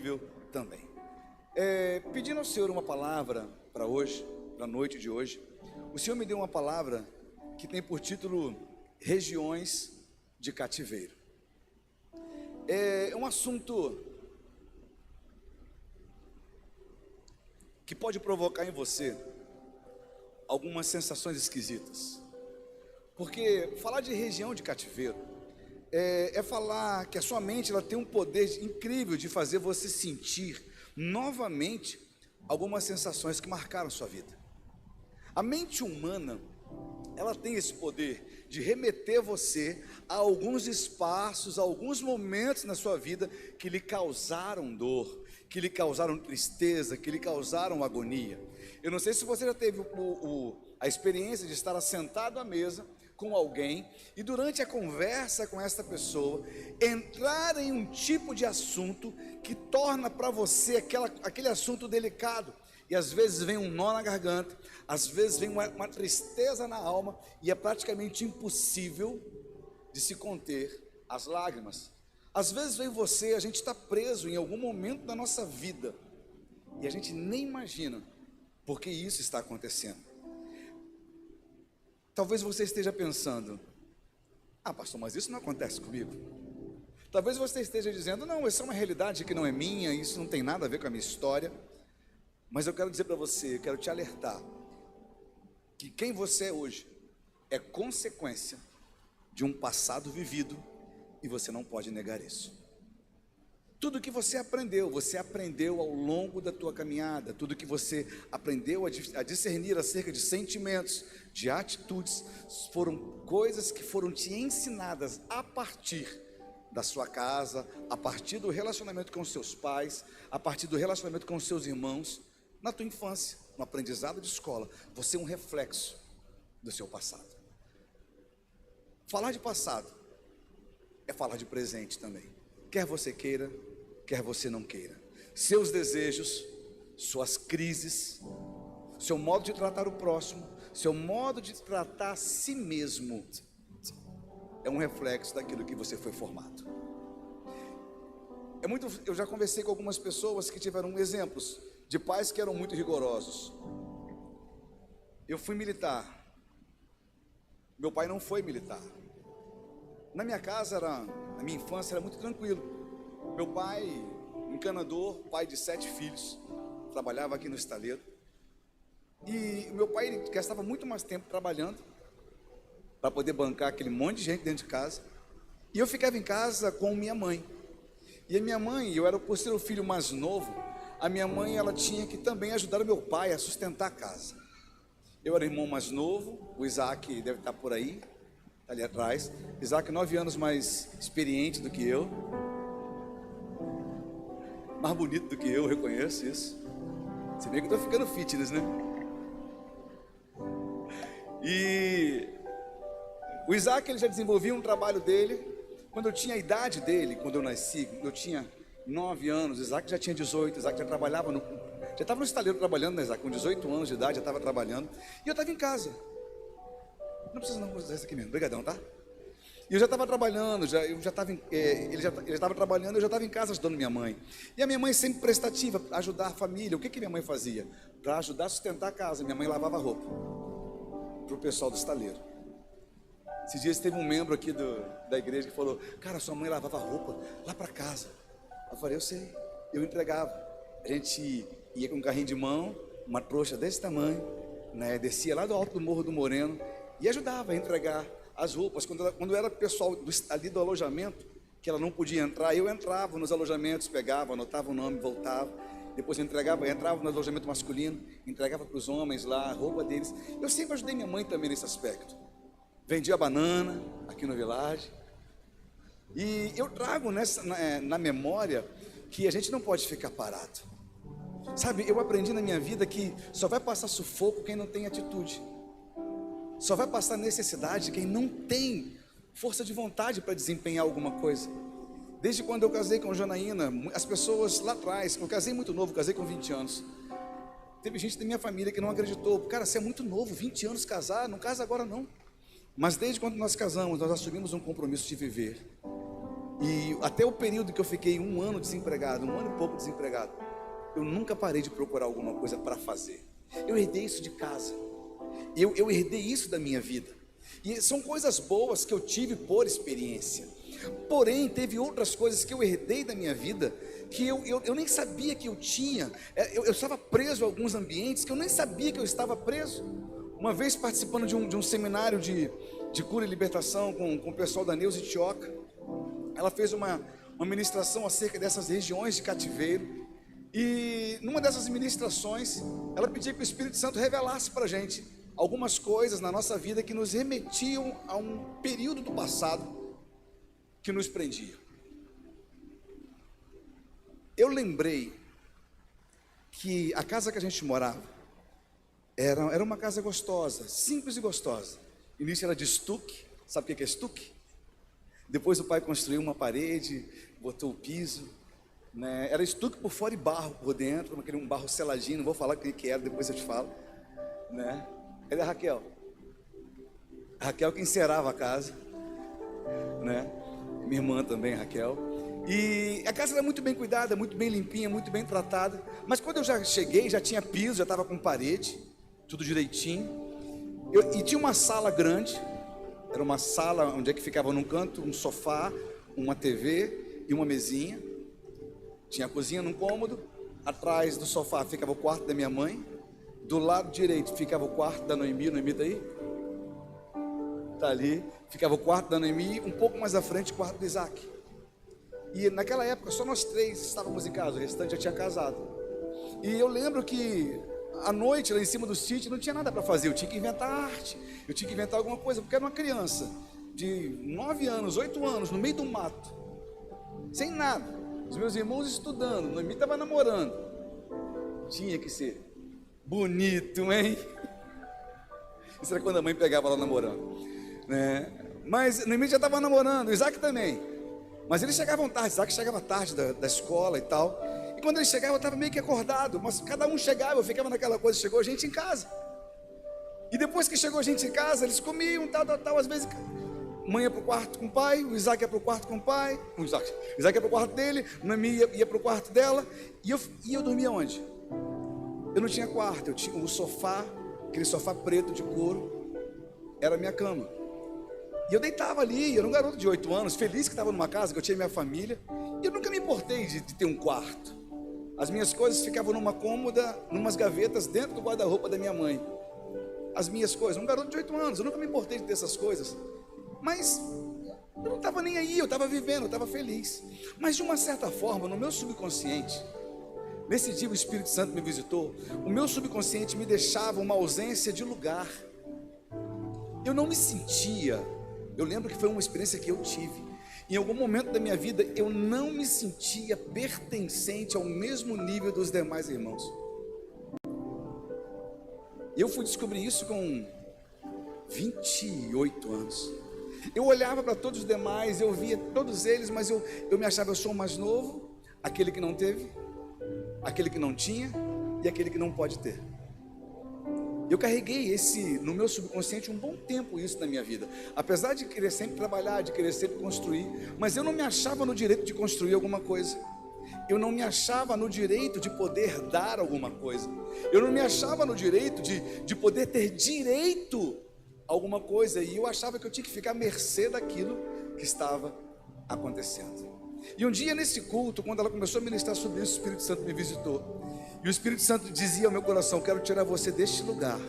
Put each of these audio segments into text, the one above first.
possível também. Pedindo ao Senhor uma palavra para hoje, para a noite de hoje, o Senhor me deu uma palavra que tem por título Regiões de Cativeiro. É um assunto que pode provocar em você algumas sensações esquisitas. Porque falar de região de cativeiro é falar que a sua mente ela tem um poder incrível de fazer você sentir novamente algumas sensações que marcaram sua vida. A mente humana, ela tem esse poder de remeter você a alguns espaços, a alguns momentos na sua vida que lhe causaram dor, que lhe causaram tristeza, que lhe causaram agonia. Eu não sei se você já teve a experiência de estar assentado à mesa com alguém e durante a conversa com essa pessoa entrar em um tipo de assunto que torna para você aquele assunto delicado, e às vezes vem um nó na garganta, às vezes vem uma tristeza na alma, e é praticamente impossível de se conter as lágrimas. Às vezes vem você, a gente está preso em algum momento da nossa vida e a gente nem imagina porque isso está acontecendo. Talvez você esteja pensando: ah, pastor, mas isso não acontece comigo. Talvez você esteja dizendo: não, essa é uma realidade que não é minha, isso não tem nada a ver com a minha história. Mas eu quero dizer para você, eu quero te alertar que quem você é hoje é consequência de um passado vivido e você não pode negar isso. Tudo que você aprendeu ao longo da tua caminhada, tudo que você aprendeu a discernir acerca de sentimentos, de atitudes, foram coisas que foram te ensinadas a partir da sua casa, a partir do relacionamento com os seus pais, a partir do relacionamento com os seus irmãos, na tua infância, no aprendizado de escola. Você é um reflexo do seu passado. Falar de passado é falar de presente também, quer você queira, quer você não queira. Seus desejos, suas crises, seu modo de tratar o próximo, seu modo de tratar a si mesmo, é um reflexo daquilo que você foi formado. Eu já conversei com algumas pessoas que tiveram exemplos de pais que eram muito rigorosos. Eu fui militar, meu pai não foi militar. Na minha casa, na minha infância, era muito tranquilo. Meu pai, encanador, pai de 7 filhos, trabalhava aqui no estaleiro. E meu pai ele gastava muito mais tempo trabalhando para poder bancar aquele monte de gente dentro de casa. E eu ficava em casa com minha mãe. E a minha mãe, por ser o filho mais novo, a minha mãe ela tinha que também ajudar o meu pai a sustentar a casa. Eu era o irmão mais novo, o Isaac deve estar por aí, ali atrás. Isaac 9 anos mais experiente do que eu, mais bonito do que eu reconheço isso. Você vê que eu estou ficando fitness, né? E o Isaac ele já desenvolvia um trabalho dele. Quando eu tinha a idade dele, quando eu nasci, eu tinha 9 anos, Isaac já tinha 18, Isaac já trabalhava, já estava no estaleiro trabalhando, né, Isaac? Com 18 anos de idade já estava trabalhando, e eu estava em casa. Não precisa não usar isso aqui mesmo, obrigadão, tá? E eu já estava trabalhando, ele já estava trabalhando, eu já estava em casa ajudando minha mãe. E a minha mãe sempre prestativa, ajudar a família. O que minha mãe fazia? Para ajudar a sustentar a casa, minha mãe lavava roupa para o pessoal do estaleiro. Esses dias teve um membro aqui da igreja que falou: cara, sua mãe lavava roupa lá para casa. Eu falei: eu sei. Eu entregava. A gente ia com um carrinho de mão, uma trouxa desse tamanho, né? Descia lá do alto do Morro do Moreno e ajudava a entregar as roupas. Quando era pessoal ali do alojamento, que ela não podia entrar, eu entrava nos alojamentos, pegava, anotava o nome, voltava. Depois eu entrava no alojamento masculino, entregava para os homens lá a roupa deles. Eu sempre ajudei minha mãe também nesse aspecto. Vendia banana aqui no Village. E eu trago na memória que a gente não pode ficar parado. Sabe, eu aprendi na minha vida que só vai passar sufoco quem não tem atitude. Só vai passar necessidade quem não tem força de vontade para desempenhar alguma coisa. Desde quando eu casei com a Janaína, as pessoas lá atrás, eu casei muito novo, casei com 20 anos. Teve gente da minha família que não acreditou. Cara, você é muito novo, 20 anos casar, não casa agora não. Mas desde quando nós casamos, nós assumimos um compromisso de viver. E até o período que eu fiquei 1 ano desempregado, 1 ano e pouco desempregado, eu nunca parei de procurar alguma coisa para fazer. Eu herdei isso de casa, eu herdei isso da minha vida. E são coisas boas que eu tive por experiência. Porém, teve outras coisas que eu herdei da minha vida que eu nem sabia que eu tinha. Eu estava preso a alguns ambientes que eu nem sabia que eu estava preso. Uma vez participando de um seminário de cura e libertação com o pessoal da Neuza Tioca, ela fez uma ministração acerca dessas regiões de cativeiro. E numa dessas ministrações, ela pedia que o Espírito Santo revelasse para a gente algumas coisas na nossa vida que nos remetiam a um período do passado que nos prendia. Eu lembrei que a casa que a gente morava era uma casa gostosa, simples e gostosa. No início era de estuque, sabe o que é estuque? Depois o pai construiu uma parede, botou o piso, né? Era estuque por fora e barro por dentro, aquele um barro seladinho, não vou falar o que era, depois eu te falo, né? Ele é a Raquel que encerava a casa, né? Minha irmã também, Raquel. E a casa era muito bem cuidada, muito bem limpinha, muito bem tratada. Mas quando eu já cheguei, já tinha piso, já estava com parede, tudo direitinho. E tinha uma sala grande, era uma sala onde é que ficava num canto um sofá, uma TV e uma mesinha. Tinha a cozinha num cômodo, atrás do sofá ficava o quarto da minha mãe, do lado direito ficava o quarto da Noemi. Noemi tá aí? Tá ali, ficava o quarto da Noemi, um pouco mais à frente o quarto do Isaac. E naquela época só nós 3 estávamos em casa, o restante já tinha casado. E eu lembro que à noite lá em cima do sítio não tinha nada para fazer, eu tinha que inventar arte, eu tinha que inventar alguma coisa, porque era uma criança de 9 anos, 8 anos, no meio do mato, sem nada, os meus irmãos estudando, Noemi estava namorando, tinha que ser bonito, hein? Isso era quando a mãe pegava ela namorando, né? Mas Noemi já estava namorando, o Isaac também. Mas eles chegavam tarde, Isaac chegava tarde da escola e tal. E quando ele chegava, eu estava meio que acordado. Mas cada um chegava, eu ficava naquela coisa, chegou gente em casa. E depois que chegou gente em casa, eles comiam, tal. Às vezes, mãe ia para o quarto com o pai, o Isaac ia para o quarto com o pai. O Isaac ia para o quarto dele, Noemi ia para o quarto dela. E eu dormia onde? Eu não tinha quarto, eu tinha o sofá, aquele sofá preto de couro, era a minha cama. E eu deitava ali, eu era um garoto de 8 anos, feliz que estava numa casa, que eu tinha minha família. E eu nunca me importei de ter um quarto. As minhas coisas ficavam numa cômoda, numas gavetas, dentro do guarda-roupa da minha mãe. As minhas coisas, um garoto de 8 anos, eu nunca me importei de ter essas coisas. Mas eu não estava nem aí, eu estava vivendo, eu estava feliz. Mas de uma certa forma, no meu subconsciente, nesse dia o Espírito Santo me visitou, o meu subconsciente me deixava uma ausência de lugar. Eu não me sentia... Eu lembro que foi uma experiência que eu tive. Em algum momento da minha vida, eu não me sentia pertencente ao mesmo nível dos demais irmãos. Eu fui descobrir isso com 28 anos. Eu olhava para todos os demais, eu via todos eles, mas eu me achava, eu sou o mais novo, aquele que não teve, aquele que não tinha e aquele que não pode ter. Eu carreguei no meu subconsciente um bom tempo isso na minha vida. Apesar de querer sempre trabalhar, de querer sempre construir, mas eu não me achava no direito de construir alguma coisa. Eu não me achava no direito de poder dar alguma coisa. Eu não me achava no direito de poder ter direito a alguma coisa. E eu achava que eu tinha que ficar à mercê daquilo que estava acontecendo. E um dia nesse culto, quando ela começou a ministrar sobre isso, o Espírito Santo me visitou. E o Espírito Santo dizia ao meu coração: eu quero tirar você deste lugar,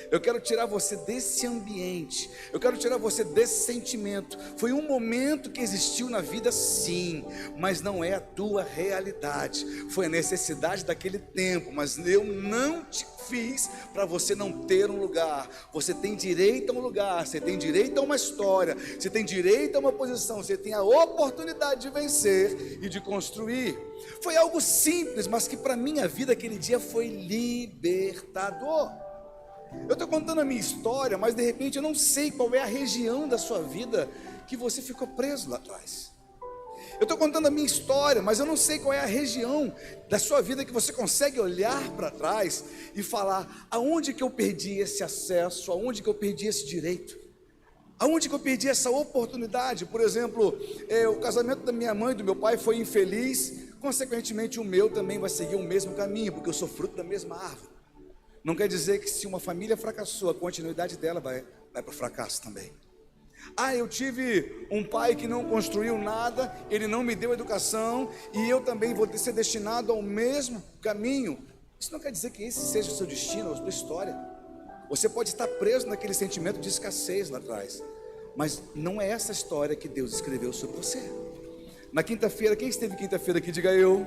eu quero tirar você desse ambiente, eu quero tirar você desse sentimento. Foi um momento que existiu na vida, sim, mas não é a tua realidade. Foi a necessidade daquele tempo, mas eu não te fiz para você não ter um lugar. Você tem direito a um lugar, você tem direito a uma história, você tem direito a uma posição, você tem a oportunidade de vencer e de construir. Foi algo simples, mas que para minha vida aquele dia foi libertador. Eu estou contando a minha história, mas de repente eu não sei qual é a região da sua vida que você ficou preso lá atrás. Eu estou contando a minha história, mas eu não sei qual é a região da sua vida que você consegue olhar para trás e falar: aonde que eu perdi esse acesso, aonde que eu perdi esse direito, Aonde que eu perdi essa oportunidade? Por exemplo, o casamento da minha mãe e do meu pai foi infeliz, consequentemente o meu também vai seguir o mesmo caminho, porque eu sou fruto da mesma árvore. Não quer dizer que se uma família fracassou, a continuidade dela vai para o fracasso também. Eu tive um pai que não construiu nada, ele não me deu educação, e eu também vou ser destinado ao mesmo caminho. Isso não quer dizer que esse seja o seu destino, a sua história. Você pode estar preso naquele sentimento de escassez lá atrás, mas não é essa história que Deus escreveu sobre você. Na quinta-feira, quem esteve quinta-feira aqui, diga eu.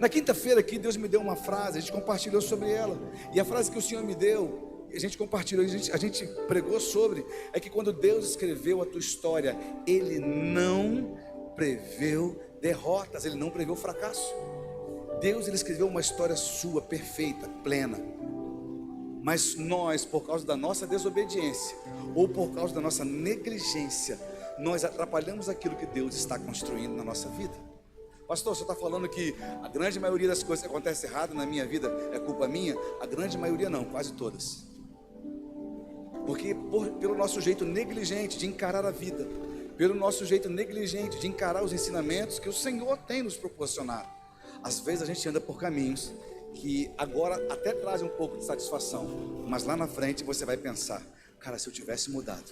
Na quinta-feira aqui, Deus me deu uma frase, a gente compartilhou sobre ela, e a frase que o Senhor me deu, a gente compartilhou, a gente pregou sobre, é que quando Deus escreveu a tua história, Ele não preveu derrotas, Ele não preveu fracasso. Deus, Ele escreveu uma história sua, perfeita, plena. Mas nós, por causa da nossa desobediência, ou por causa da nossa negligência, nós atrapalhamos aquilo que Deus está construindo na nossa vida. Pastor, você está falando que a grande maioria das coisas que acontecem errado na minha vida é culpa minha? A grande maioria não, quase todas. Porque pelo nosso jeito negligente de encarar a vida, pelo nosso jeito negligente de encarar os ensinamentos que o Senhor tem nos proporcionado, às vezes a gente anda por caminhos que agora até trazem um pouco de satisfação, mas lá na frente você vai pensar: cara, se eu tivesse mudado,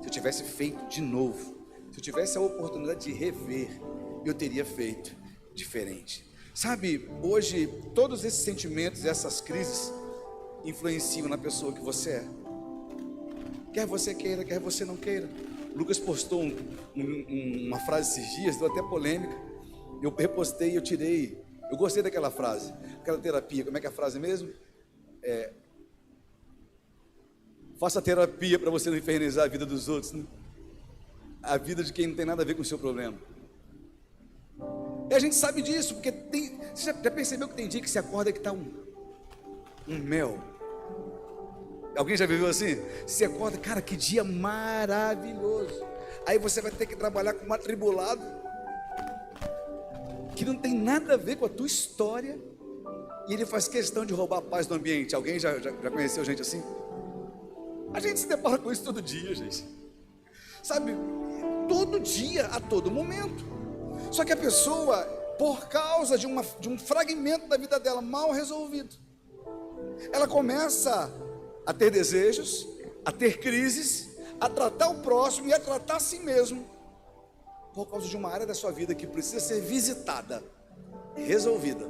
se eu tivesse feito de novo, se eu tivesse a oportunidade de rever, eu teria feito diferente. Sabe, hoje todos esses sentimentos, essas crises influenciam na pessoa que você é. Quer você queira, quer você não queira. Lucas postou uma frase esses dias, deu até polêmica. Eu repostei e eu tirei. Eu gostei daquela frase, aquela terapia. Como é que é a frase mesmo? Faça terapia para você não infernizar a vida dos outros, né? A vida de quem não tem nada a ver com o seu problema. E a gente sabe disso, porque você já percebeu que tem dia que você acorda que está um mel? Alguém já viveu assim? Você acorda, cara, que dia maravilhoso. Aí você vai ter que trabalhar com um atribulado que não tem nada a ver com a tua história, e ele faz questão de roubar a paz do ambiente. Alguém já conheceu gente assim? A gente se depara com isso todo dia, gente. Sabe? Todo dia, a todo momento. Só que a pessoa, por causa de um fragmento da vida dela mal resolvido, ela começa a ter desejos, a ter crises, a tratar o próximo e a tratar a si mesmo, por causa de uma área da sua vida que precisa ser visitada, resolvida,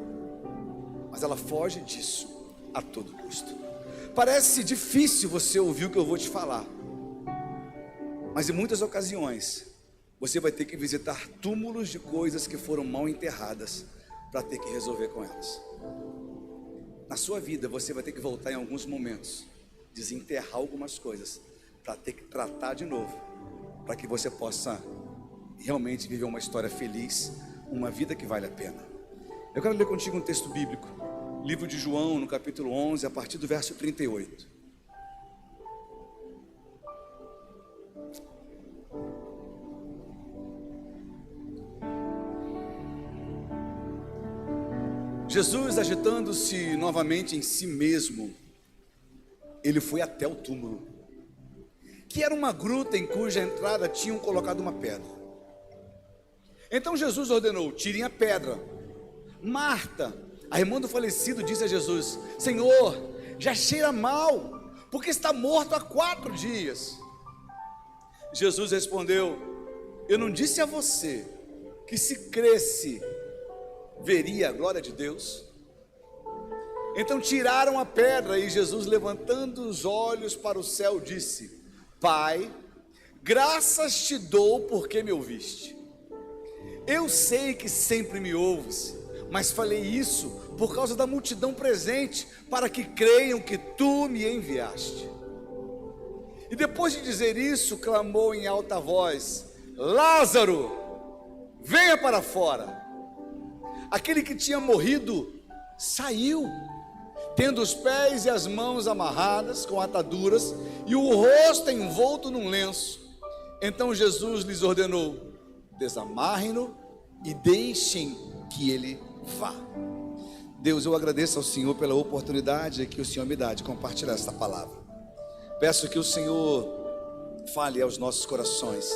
mas ela foge disso a todo custo. Parece difícil você ouvir o que eu vou te falar, mas em muitas ocasiões você vai ter que visitar túmulos de coisas que foram mal enterradas para ter que resolver com elas. Na sua vida você vai ter que voltar em alguns momentos, desenterrar algumas coisas para ter que tratar de novo, para que você possa realmente viver uma história feliz, uma vida que vale a pena. Eu quero ler contigo um texto bíblico, livro de João, no capítulo 11, a partir do verso 38. Jesus, agitando-se novamente em si mesmo, ele foi até o túmulo, que era uma gruta em cuja entrada tinham colocado uma pedra. Então Jesus ordenou: tirem a pedra. Marta, a irmã do falecido, disse a Jesus: Senhor, já cheira mal, porque está morto há 4 dias. Jesus respondeu: eu não disse a você que se cresce veria a glória de Deus? Então tiraram a pedra, e Jesus, levantando os olhos para o céu, disse: Pai, graças te dou porque me ouviste. Eu sei que sempre me ouves, mas falei isso por causa da multidão presente, para que creiam que tu me enviaste. E depois de dizer isso, clamou em alta voz: Lázaro, venha para fora. Aquele que tinha morrido saiu, tendo os pés e as mãos amarradas com ataduras e o rosto envolto num lenço. Então Jesus lhes ordenou: desamarrem-no e deixem que ele vá. Deus, eu agradeço ao Senhor pela oportunidade que o Senhor me dá de compartilhar esta palavra. Peço que o Senhor fale aos nossos corações.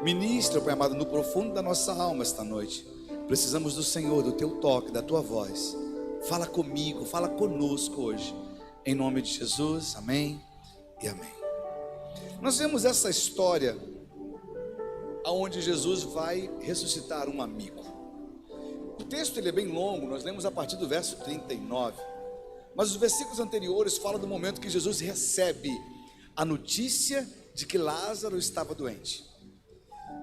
Ministra, Pai amado, no profundo da nossa alma esta noite. Precisamos do Senhor, do teu toque, da tua voz. Fala comigo, fala conosco hoje. Em nome de Jesus, amém e amém. Nós vemos essa história onde Jesus vai ressuscitar um amigo. O texto ele é bem longo, nós lemos a partir do verso 39. Mas os versículos anteriores falam do momento que Jesus recebe a notícia de que Lázaro estava doente.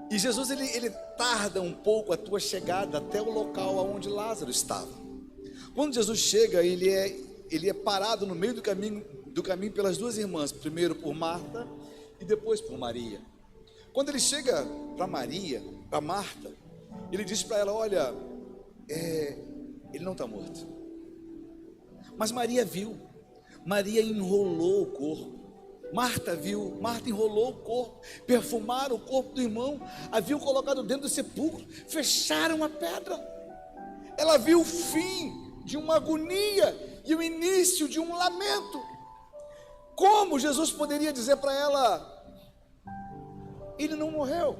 E Jesus ele tarda um pouco a tua chegada até o local onde Lázaro estava. Quando Jesus chega, ele é parado no meio do caminho pelas duas irmãs, primeiro por Marta e depois por Maria. Quando ele chega para Marta, ele diz para ela: olha, ele não está morto. Mas Maria viu, Maria enrolou o corpo. Marta viu, Marta enrolou o corpo, perfumaram o corpo do irmão, haviam colocado dentro do sepulcro, fecharam a pedra. Ela viu o fim de uma agonia e o início de um lamento. Como Jesus poderia dizer para ela: ele não morreu?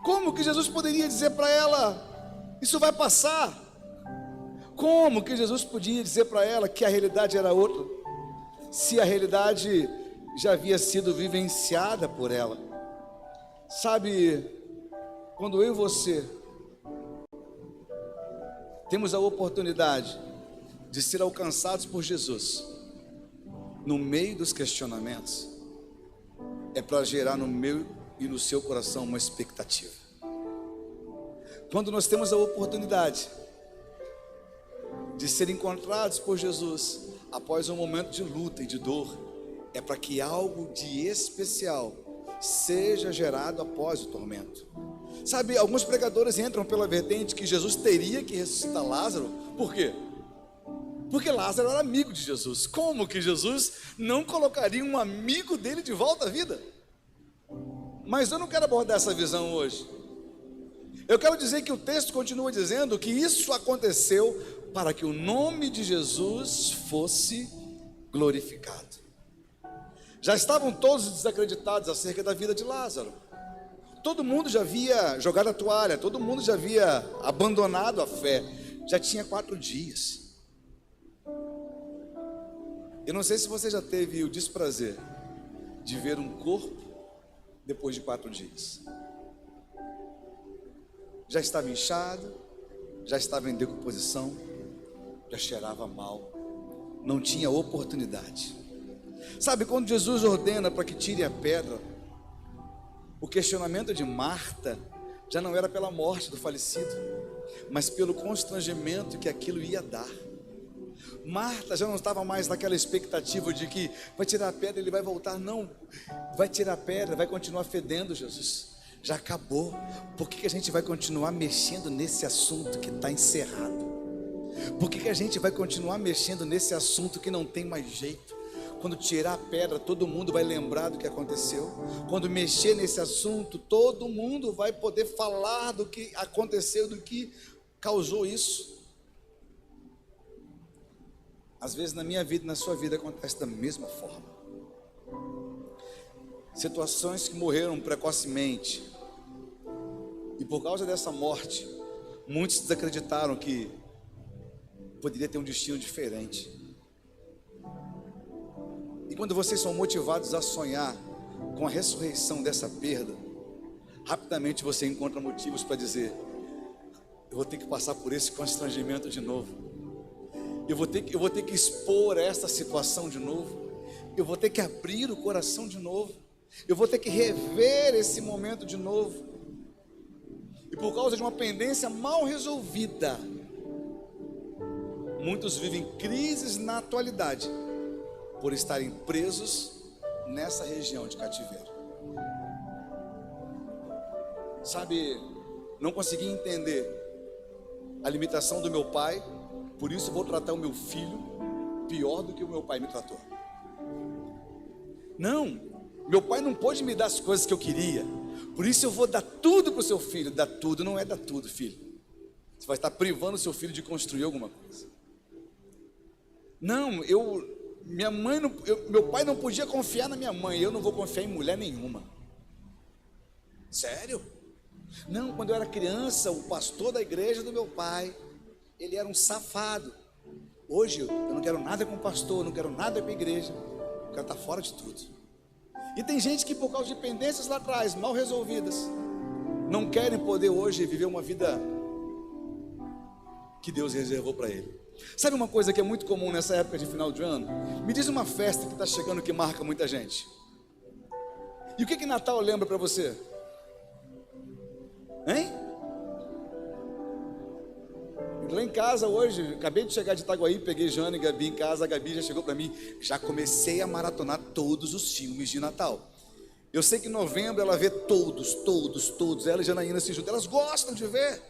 Como que Jesus poderia dizer para ela: isso vai passar? Como que Jesus podia dizer para ela que a realidade era outra, se a realidade já havia sido vivenciada por ela? Sabe, quando eu e você temos a oportunidade de ser alcançados por Jesus no meio dos questionamentos, é para gerar no meu e no seu coração uma expectativa. Quando nós temos a oportunidade de ser encontrados por Jesus após um momento de luta e de dor, é para que algo de especial seja gerado após o tormento. Sabe, alguns pregadores entram pela vertente que Jesus teria que ressuscitar Lázaro. Por quê? Porque Lázaro era amigo de Jesus. Como que Jesus não colocaria um amigo dele de volta à vida? Mas eu não quero abordar essa visão hoje. Eu quero dizer que o texto continua dizendo que isso aconteceu para que o nome de Jesus fosse glorificado. Já estavam todos desacreditados acerca da vida de Lázaro. Todo mundo já havia jogado a toalha, todo mundo já havia abandonado a fé. Já tinha 4 dias. Eu não sei se você já teve o desprazer de ver um corpo depois de 4 dias. Já estava inchado, já estava em decomposição, já cheirava mal, não tinha oportunidade. Sabe, quando Jesus ordena para que tire a pedra, o questionamento de Marta já não era pela morte do falecido, mas pelo constrangimento que aquilo ia dar. Marta já não estava mais naquela expectativa de que vai tirar a pedra, ele vai voltar. Não, vai tirar a pedra, vai continuar fedendo, Jesus. Já acabou. Por que a gente vai continuar mexendo nesse assunto que está encerrado? Por que a gente vai continuar mexendo nesse assunto que não tem mais jeito? Quando tirar a pedra, todo mundo vai lembrar do que aconteceu. Quando mexer nesse assunto, todo mundo vai poder falar do que aconteceu, do que causou isso. Às vezes na minha vida e na sua vida acontece da mesma forma. Situações que morreram precocemente, e por causa dessa morte, muitos desacreditaram que poderia ter um destino diferente. E quando vocês são motivados a sonhar com a ressurreição dessa perda, rapidamente você encontra motivos para dizer: eu vou ter que passar por esse constrangimento de novo. Eu vou ter que expor essa situação de novo. Eu vou ter que abrir o coração de novo. Eu vou ter que rever esse momento de novo. E por causa de uma pendência mal resolvida, muitos vivem crises na atualidade, por estarem presos nessa região de cativeiro. Sabe, não consegui entender a limitação do meu pai, por isso vou tratar o meu filho pior do que o meu pai me tratou. Não, meu pai não pôde me dar as coisas que eu queria, por isso eu vou dar tudo para o seu filho. Dar tudo não é dar tudo, filho. Você vai estar privando o seu filho de construir alguma coisa. Não, Meu pai não podia confiar na minha mãe, eu não vou confiar em mulher nenhuma. Sério? Não, quando eu era criança, o pastor da igreja do meu pai, ele era um safado. Hoje eu não quero nada com o pastor, não quero nada com a igreja, eu quero estar fora de tudo. E tem gente que, por causa de pendências lá atrás, mal resolvidas, não querem poder hoje viver uma vida que Deus reservou para ele. Sabe uma coisa que é muito comum nessa época de final de ano? Me diz uma festa que está chegando que marca muita gente. E o que Natal lembra para você? Hein? Lá em casa hoje, acabei de chegar de Itaguaí, peguei Jana e Gabi em casa, a Gabi já chegou para mim, já comecei a maratonar todos os filmes de Natal. Eu sei que em novembro ela vê todos, ela e Janaína se juntam, elas gostam de ver.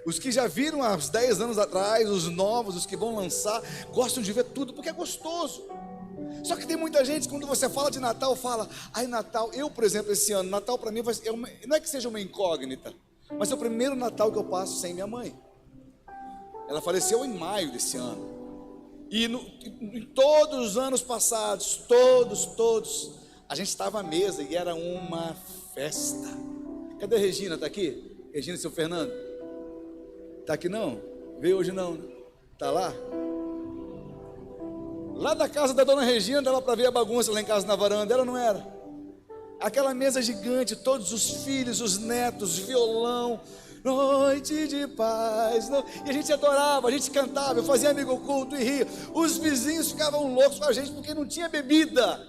Os que já viram há 10 anos atrás, os novos, os que vão lançar, gostam de ver tudo, porque é gostoso. Só que tem muita gente, quando você fala de Natal, fala, ai Natal, eu por exemplo esse ano, Natal para mim não é que seja uma incógnita, mas é o primeiro Natal que eu passo sem minha mãe. Ela faleceu em maio desse ano. E em todos os anos passados, todos, a gente estava à mesa e era uma festa. Cadê a Regina? Está aqui? Regina e seu Fernando? Está aqui não? Veio hoje não? Está lá? Lá da casa da dona Regina dava para ver a bagunça lá em casa na varanda, era ou não era? Aquela mesa gigante, todos os filhos, os netos, violão, noite de paz, e a gente adorava, a gente cantava, eu fazia amigo oculto e ria. Os vizinhos ficavam loucos com a gente porque não tinha bebida,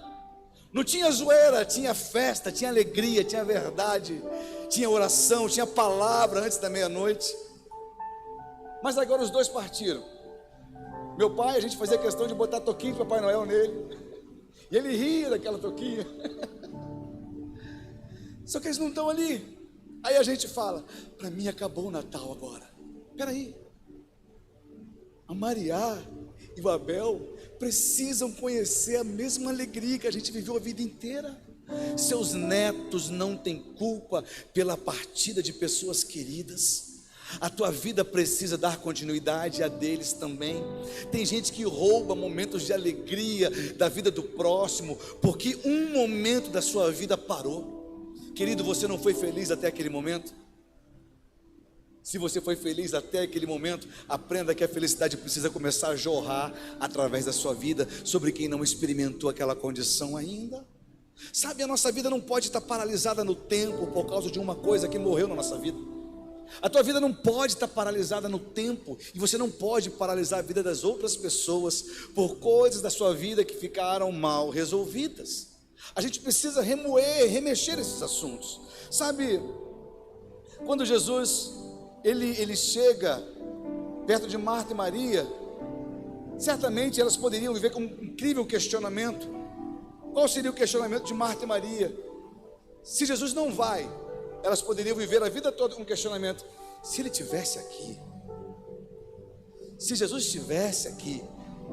não tinha zoeira, tinha festa, tinha alegria, tinha verdade, tinha oração, tinha palavra antes da meia-noite. Mas agora os dois partiram. Meu pai, a gente fazia questão de botar toquinho de Papai Noel nele, e ele ria daquela toquinha. Só que eles não estão ali. Aí a gente fala, para mim acabou o Natal agora. Peraí, a Maria e o Abel precisam conhecer a mesma alegria que a gente viveu a vida inteira. Seus netos não têm culpa pela partida de pessoas queridas. A tua vida precisa dar continuidade a deles também. Tem gente que rouba momentos de alegria da vida do próximo, porque um momento da sua vida parou. Querido, você não foi feliz até aquele momento? Se você foi feliz até aquele momento, aprenda que a felicidade precisa começar a jorrar através da sua vida sobre quem não experimentou aquela condição ainda. Sabe, a nossa vida não pode estar paralisada no tempo por causa de uma coisa que morreu na nossa vida. A tua vida não pode estar paralisada no tempo, e você não pode paralisar a vida das outras pessoas por coisas da sua vida que ficaram mal resolvidas. A gente precisa remexer esses assuntos. Sabe, quando Jesus ele chega perto de Marta e Maria, certamente elas poderiam viver com um incrível questionamento. Qual seria o questionamento de Marta e Maria? Se Jesus não vai, elas poderiam viver a vida toda com um questionamento: se ele estivesse aqui, se Jesus estivesse aqui,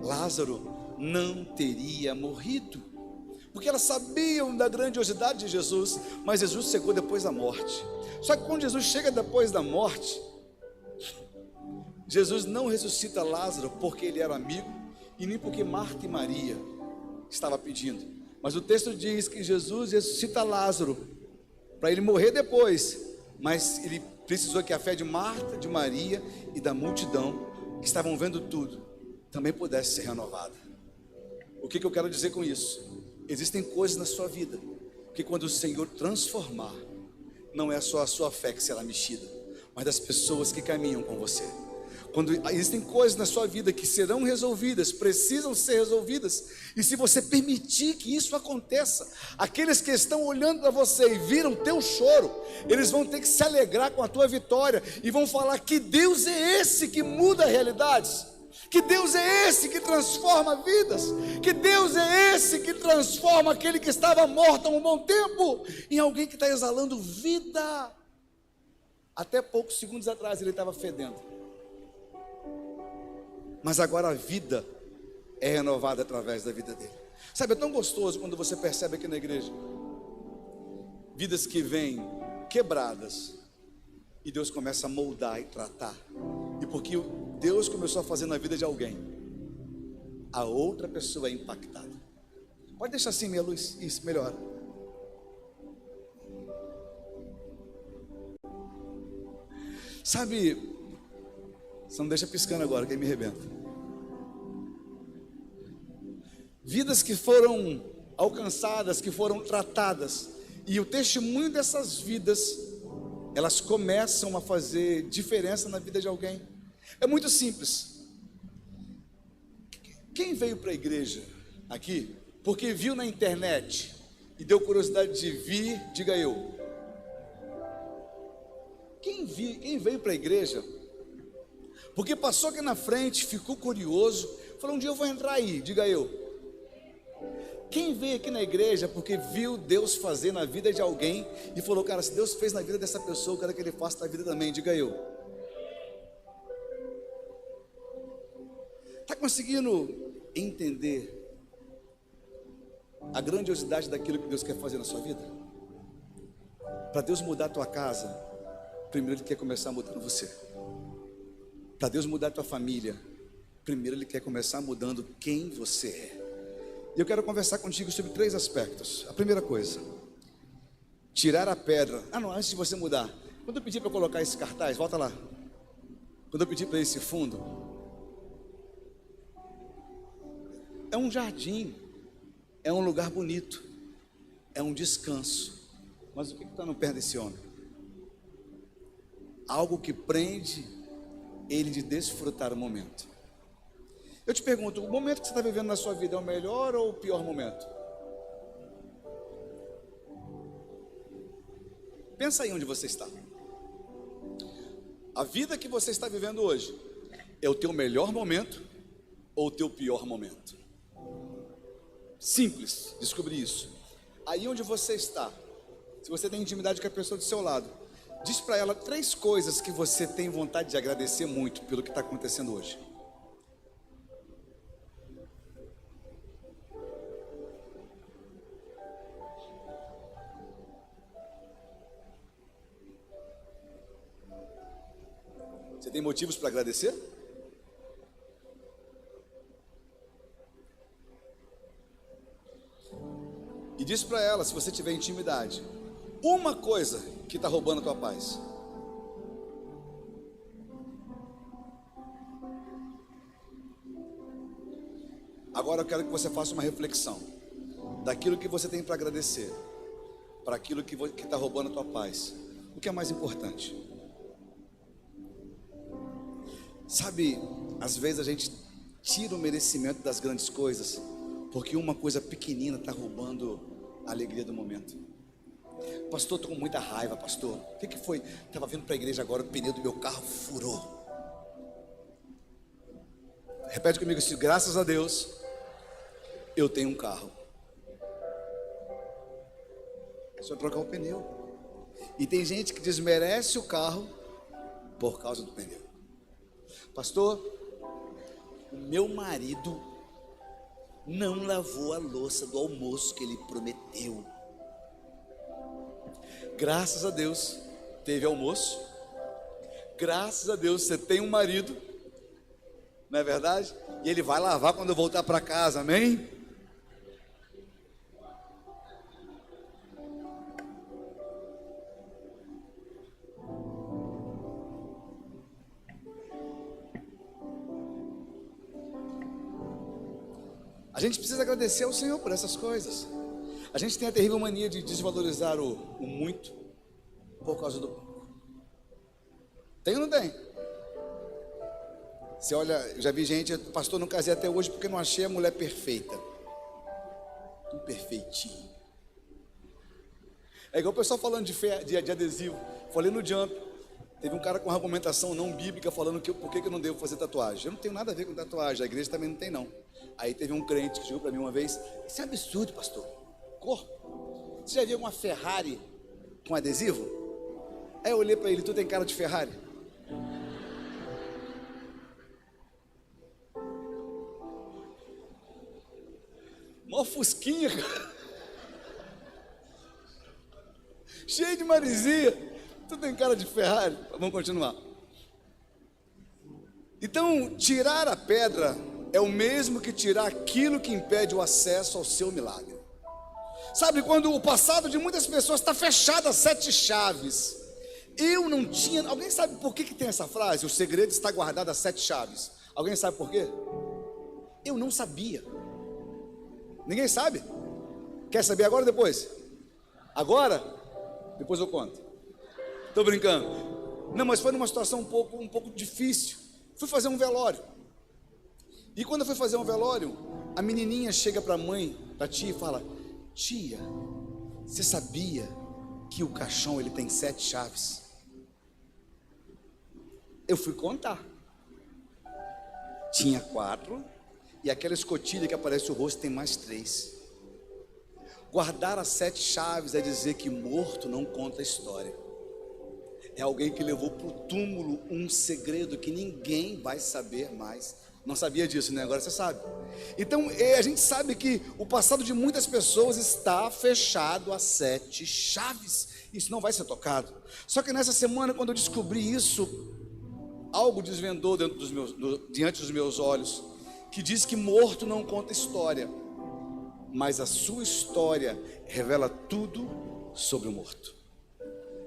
Lázaro não teria morrido. Porque elas sabiam da grandiosidade de Jesus, mas Jesus chegou depois da morte. Só que quando Jesus chega depois da morte, Jesus não ressuscita Lázaro porque ele era amigo, e nem porque Marta e Maria estavam pedindo. Mas o texto diz que Jesus ressuscita Lázaro para ele morrer depois, mas ele precisou que a fé de Marta, de Maria e da multidão que estavam vendo tudo também pudesse ser renovada. O que eu quero dizer com isso? Existem coisas na sua vida que quando o Senhor transformar, não é só a sua fé que será mexida, mas das pessoas que caminham com você. Quando existem coisas na sua vida que serão resolvidas, precisam ser resolvidas, e se você permitir que isso aconteça, aqueles que estão olhando para você e viram teu choro, eles vão ter que se alegrar com a tua vitória, e vão falar: que Deus é esse que muda realidades? Que Deus é esse que transforma vidas? Que Deus é esse que transforma aquele que estava morto há um bom tempo em alguém que está exalando vida? Até poucos segundos atrás ele estava fedendo, mas agora a vida é renovada através da vida dele. Sabe, é tão gostoso quando você percebe aqui na igreja vidas que vêm quebradas e Deus começa a moldar e tratar. E porque Deus começou a fazer na vida de alguém, a outra pessoa é impactada. Pode deixar assim, minha luz, isso, melhor. Sabe, só não deixa piscando agora, que aí me arrebenta. Vidas que foram alcançadas, que foram tratadas, e o testemunho dessas vidas, elas começam a fazer diferença na vida de alguém. É muito simples. Quem veio para a igreja aqui porque viu na internet e deu curiosidade de vir, diga eu. Quem veio para a igreja porque passou aqui na frente, ficou curioso, falou: um dia eu vou entrar aí, diga eu. Quem veio aqui na igreja porque viu Deus fazer na vida de alguém e falou: cara, se Deus fez na vida dessa pessoa, eu quero que Ele faça na vida também, diga eu. Está conseguindo entender a grandiosidade daquilo que Deus quer fazer na sua vida? Para Deus mudar a tua casa, primeiro Ele quer começar mudando você. Para Deus mudar a tua família, primeiro Ele quer começar mudando quem você é. E eu quero conversar contigo sobre 3 aspectos. A primeira coisa, tirar a pedra. Não, antes de você mudar, quando eu pedi para colocar esse cartaz, volta lá. Quando eu pedi para esse fundo, é um jardim, é um lugar bonito, é um descanso. Mas o que está no pé desse homem? Algo que prende ele de desfrutar o momento. Eu te pergunto, o momento que você está vivendo na sua vida é o melhor ou o pior momento? Pensa aí onde você está. A vida que você está vivendo hoje é o teu melhor momento ou o teu pior momento? Simples, descobrir isso. Aí onde você está, se você tem intimidade com a pessoa do seu lado, diz para ela 3 coisas que você tem vontade de agradecer muito pelo que está acontecendo hoje. Você tem motivos para agradecer? E diz para ela, se você tiver intimidade, uma coisa que está roubando a tua paz. Agora eu quero que você faça uma reflexão daquilo que você tem para agradecer, para aquilo que está roubando a tua paz. O que é mais importante? Sabe, às vezes a gente tira o merecimento das grandes coisas, porque uma coisa pequenina está roubando a alegria do momento. Pastor, estou com muita raiva, pastor. O que foi? Estava vindo para a igreja agora, o pneu do meu carro furou. Repete comigo assim: graças a Deus, eu tenho um carro. É só trocar o pneu. E tem gente que desmerece o carro por causa do pneu. Pastor, o meu marido não lavou a louça do almoço que ele prometeu. Graças a Deus teve almoço. Graças a Deus você tem um marido, não é verdade? E ele vai lavar quando eu voltar para casa, amém? A gente precisa agradecer ao Senhor por essas coisas. A gente tem a terrível mania de desvalorizar o muito por causa do pouco. Tem ou não tem? Você olha, eu já vi gente, pastor, não casei até hoje porque não achei a mulher perfeita. Um perfeitinho. É igual o pessoal falando de adesivo. Falei no Jump, teve um cara com argumentação não bíblica falando que por que eu não devo fazer tatuagem. Eu não tenho nada a ver com tatuagem, a igreja também não tem não. Aí teve um crente que chegou para mim uma vez: isso é absurdo, pastor. Cor. Você já viu uma Ferrari com adesivo? Aí eu olhei para ele: tu tem cara de Ferrari? Mó fusquinha, cara. Cheio de maresia. Tu tem cara de Ferrari? Vamos continuar. Então, tirar a pedra é o mesmo que tirar aquilo que impede o acesso ao seu milagre. Sabe, quando o passado de muitas pessoas está fechado a 7 chaves. Eu não tinha. Alguém sabe por que tem essa frase? O segredo está guardado a 7 chaves. Alguém sabe por quê? Eu não sabia. Ninguém sabe? Quer saber agora ou depois? Agora? Depois eu conto. Estou brincando. Não, mas foi numa situação um pouco difícil. Fui fazer um velório. E quando eu fui fazer um velório, a menininha chega para a mãe, para a tia, e fala: tia, você sabia que o caixão ele tem 7 chaves? Eu fui contar. Tinha 4, e aquela escotilha que aparece o rosto tem mais 3. Guardar as 7 chaves é dizer que morto não conta a história. É alguém que levou para o túmulo um segredo que ninguém vai saber mais. Não sabia disso, né? Agora você sabe. Então, a gente sabe que o passado de muitas pessoas está fechado a 7 chaves. Isso não vai ser tocado. Só que nessa semana, quando eu descobri isso, algo desvendou diante dos meus olhos, que diz que morto não conta história, mas a sua história revela tudo sobre o morto.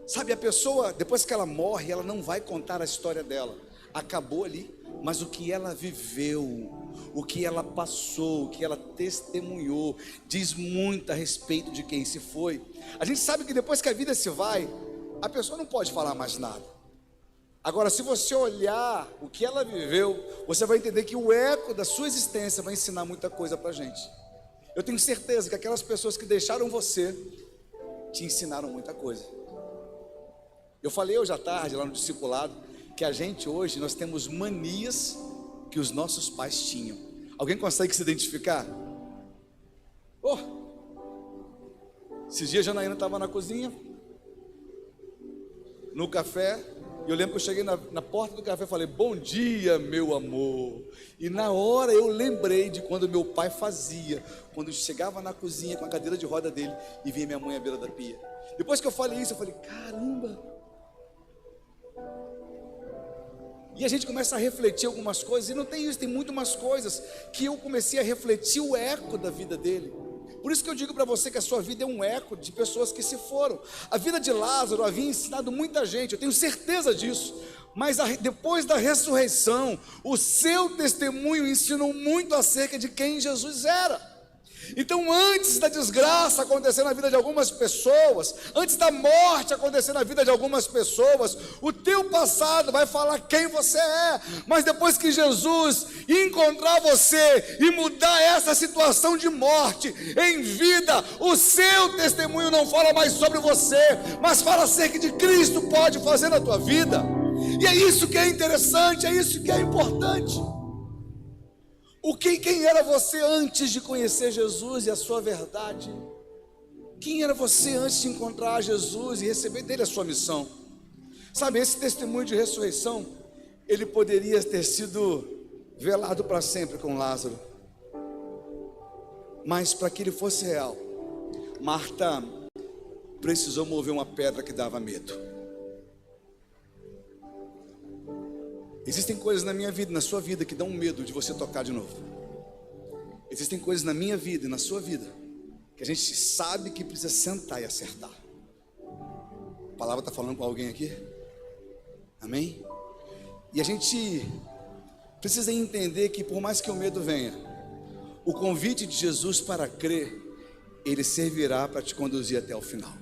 Sabe, a pessoa, depois que ela morre, ela não vai contar a história dela. Acabou ali. Mas o que ela viveu, o que ela passou, o que ela testemunhou, diz muito a respeito de quem se foi. A gente sabe que depois que a vida se vai, a pessoa não pode falar mais nada. Agora, se você olhar o que ela viveu, você vai entender que o eco da sua existência vai ensinar muita coisa pra gente. Eu tenho certeza que aquelas pessoas que deixaram você, te ensinaram muita coisa. Eu falei hoje à tarde, lá no discipulado, que a gente hoje, nós temos manias que os nossos pais tinham. Alguém consegue se identificar? Esses dias a Janaína estava na cozinha, no café, e eu lembro que eu cheguei na porta do café e falei: bom dia, meu amor. E na hora eu lembrei de quando meu pai fazia, quando chegava na cozinha com a cadeira de roda dele e via minha mãe à beira da pia. Depois que eu falei isso, eu falei: caramba. E a gente começa a refletir algumas coisas, e não tem isso, tem muito mais coisas que eu comecei a refletir o eco da vida dele. Por isso que eu digo para você que a sua vida é um eco de pessoas que se foram. A vida de Lázaro havia ensinado muita gente, eu tenho certeza disso. Mas depois da ressurreição, o seu testemunho ensinou muito acerca de quem Jesus era. Então, antes da desgraça acontecer na vida de algumas pessoas, antes da morte acontecer na vida de algumas pessoas, o teu passado vai falar quem você é. Mas depois que Jesus encontrar você e mudar essa situação de morte em vida, o seu testemunho não fala mais sobre você, mas fala acerca de Cristo pode fazer na tua vida. E é isso que é interessante, é isso que é importante. Quem era você antes de conhecer Jesus e a sua verdade? Quem era você antes de encontrar Jesus e receber dele a sua missão? Sabe, esse testemunho de ressurreição, ele poderia ter sido velado para sempre com Lázaro. Mas para que ele fosse real, Marta precisou mover uma pedra que dava medo. Existem coisas na minha vida, na sua vida, que dão medo de você tocar de novo. Existem coisas na minha vida e na sua vida que a gente sabe que precisa sentar e acertar. A palavra está falando com alguém aqui? Amém? E a gente precisa entender que por mais que o medo venha, o convite de Jesus para crer, ele servirá para te conduzir até o final.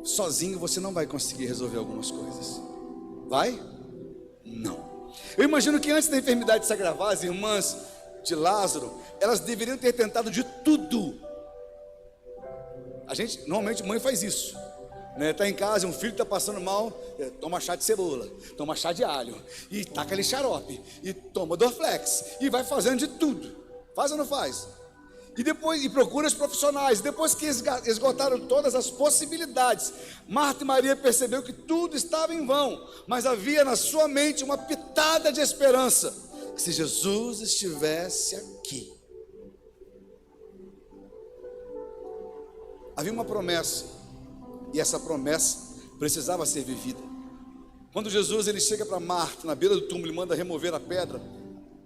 Sozinho você não vai conseguir resolver algumas coisas. Vai? Não. Eu imagino que antes da enfermidade se agravar, as irmãs de Lázaro, elas deveriam ter tentado de tudo. Normalmente mãe faz isso, né? Tá em casa, um filho está passando mal, toma chá de cebola, toma chá de alho, e taca aquele xarope, e toma Dorflex, e vai fazendo de tudo. Faz ou não faz? E depois procura os profissionais. Depois que esgotaram todas as possibilidades, Marta e Maria percebeu que tudo estava em vão, mas havia na sua mente uma pitada de esperança, que se Jesus estivesse aqui, havia uma promessa, e essa promessa precisava ser vivida. Quando Jesus ele chega para Marta na beira do túmulo e manda remover a pedra,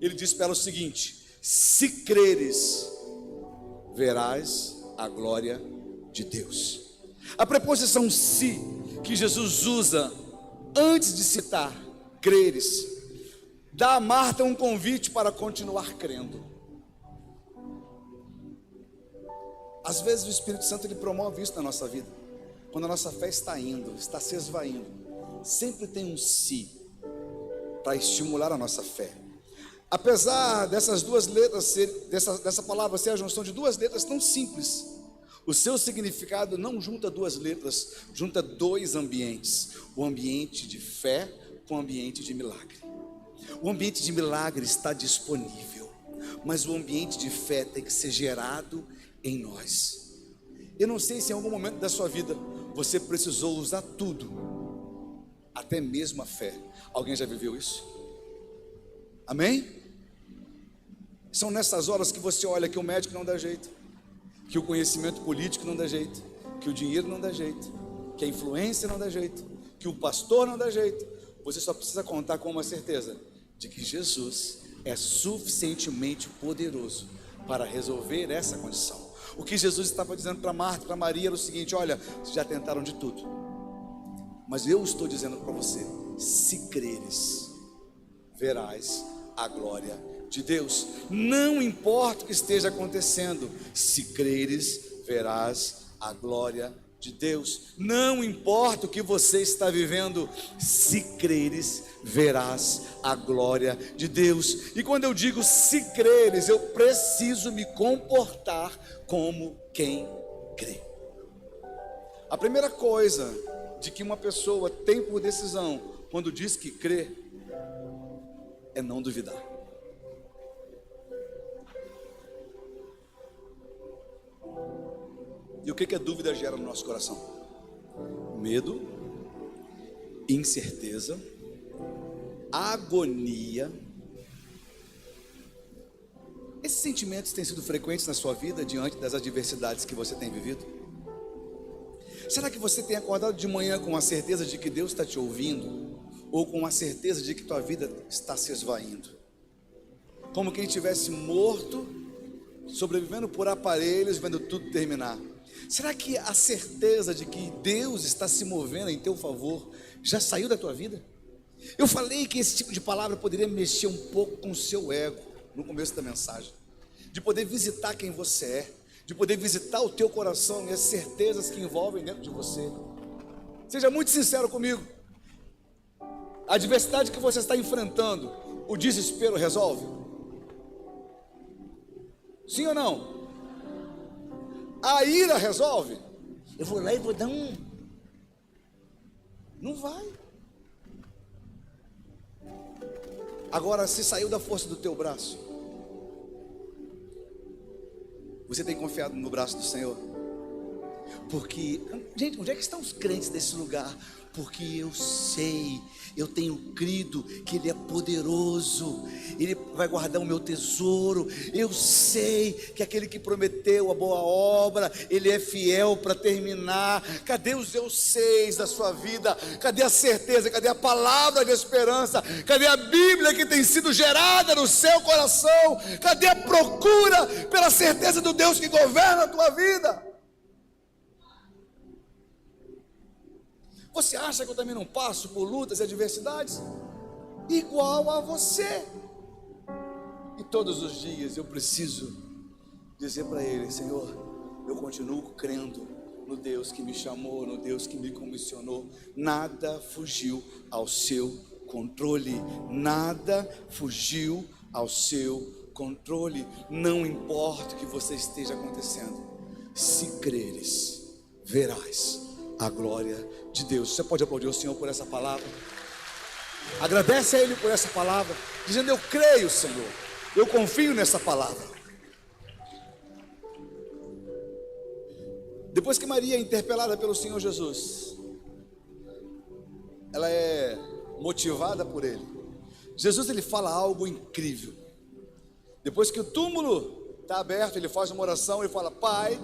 ele diz para ela o seguinte: se creres, verás a glória de Deus. A preposição se, que Jesus usa antes de citar creres, dá a Marta um convite para continuar crendo. Às vezes o Espírito Santo ele promove isso na nossa vida. Quando a nossa fé está indo, está se esvaindo, sempre tem um se para estimular a nossa fé. Apesar dessas duas letras dessa palavra ser a junção de duas letras tão simples, o seu significado não junta duas letras, junta dois ambientes: o ambiente de fé com o ambiente de milagre. O ambiente de milagre está disponível, mas o ambiente de fé tem que ser gerado em nós. Eu não sei se em algum momento da sua vida você precisou usar tudo, até mesmo a fé. Alguém já viveu isso? Amém? São nessas horas que você olha que o médico não dá jeito, que o conhecimento político não dá jeito, que o dinheiro não dá jeito, que a influência não dá jeito, que o pastor não dá jeito. Você só precisa contar com uma certeza de que Jesus é suficientemente poderoso para resolver essa condição. O que Jesus estava dizendo para Marta e para Maria era o seguinte: olha, vocês já tentaram de tudo, mas eu estou dizendo para você, se creres, verás a glória de Deus. Não importa o que esteja acontecendo, se creres, verás a glória de Deus. Não importa o que você está vivendo, se creres, verás a glória de Deus. E quando eu digo se creres, eu preciso me comportar como quem crê. A primeira coisa de que uma pessoa tem por decisão quando diz que crê é não duvidar. E o que a dúvida gera no nosso coração? Medo, incerteza, agonia. Esses sentimentos têm sido frequentes na sua vida diante das adversidades que você tem vivido? Será que você tem acordado de manhã com a certeza de que Deus está te ouvindo? Ou com a certeza de que tua vida está se esvaindo? Como quem estivesse morto, sobrevivendo por aparelhos, vendo tudo terminar. Será que a certeza de que Deus está se movendo em teu favor já saiu da tua vida? Eu falei que esse tipo de palavra poderia mexer um pouco com o seu ego no começo da mensagem, de poder visitar quem você é, de poder visitar o teu coração e as certezas que envolvem dentro de você. Seja muito sincero comigo. A adversidade que você está enfrentando, o desespero resolve? Sim ou não? A ira resolve? Eu vou lá e vou dar um... Não vai. Agora, se saiu da força do teu braço, você tem confiado no braço do Senhor? Porque, gente, onde é que estão os crentes desse lugar? Porque eu sei, eu tenho crido que Ele é poderoso, Ele vai guardar o meu tesouro. Eu sei que aquele que prometeu a boa obra, Ele é fiel para terminar. Cadê os eu seis da sua vida? Cadê a certeza? Cadê a palavra de esperança? Cadê a Bíblia que tem sido gerada no seu coração? Cadê a procura pela certeza do Deus que governa a tua vida? Você acha que eu também não passo por lutas e adversidades? Igual a você. E todos os dias eu preciso dizer para Ele: Senhor, eu continuo crendo no Deus que me chamou, no Deus que me comissionou. Nada fugiu ao seu controle. Nada fugiu ao seu controle. Não importa o que você esteja acontecendo, se creres, verás a glória de Deus. Você pode aplaudir o Senhor por essa palavra? Agradece a Ele por essa palavra, dizendo: eu creio, Senhor, eu confio nessa palavra. Depois que Maria é interpelada pelo Senhor Jesus, ela é motivada por Ele. Jesus, Ele fala algo incrível. Depois que o túmulo está aberto, Ele faz uma oração e fala: Pai,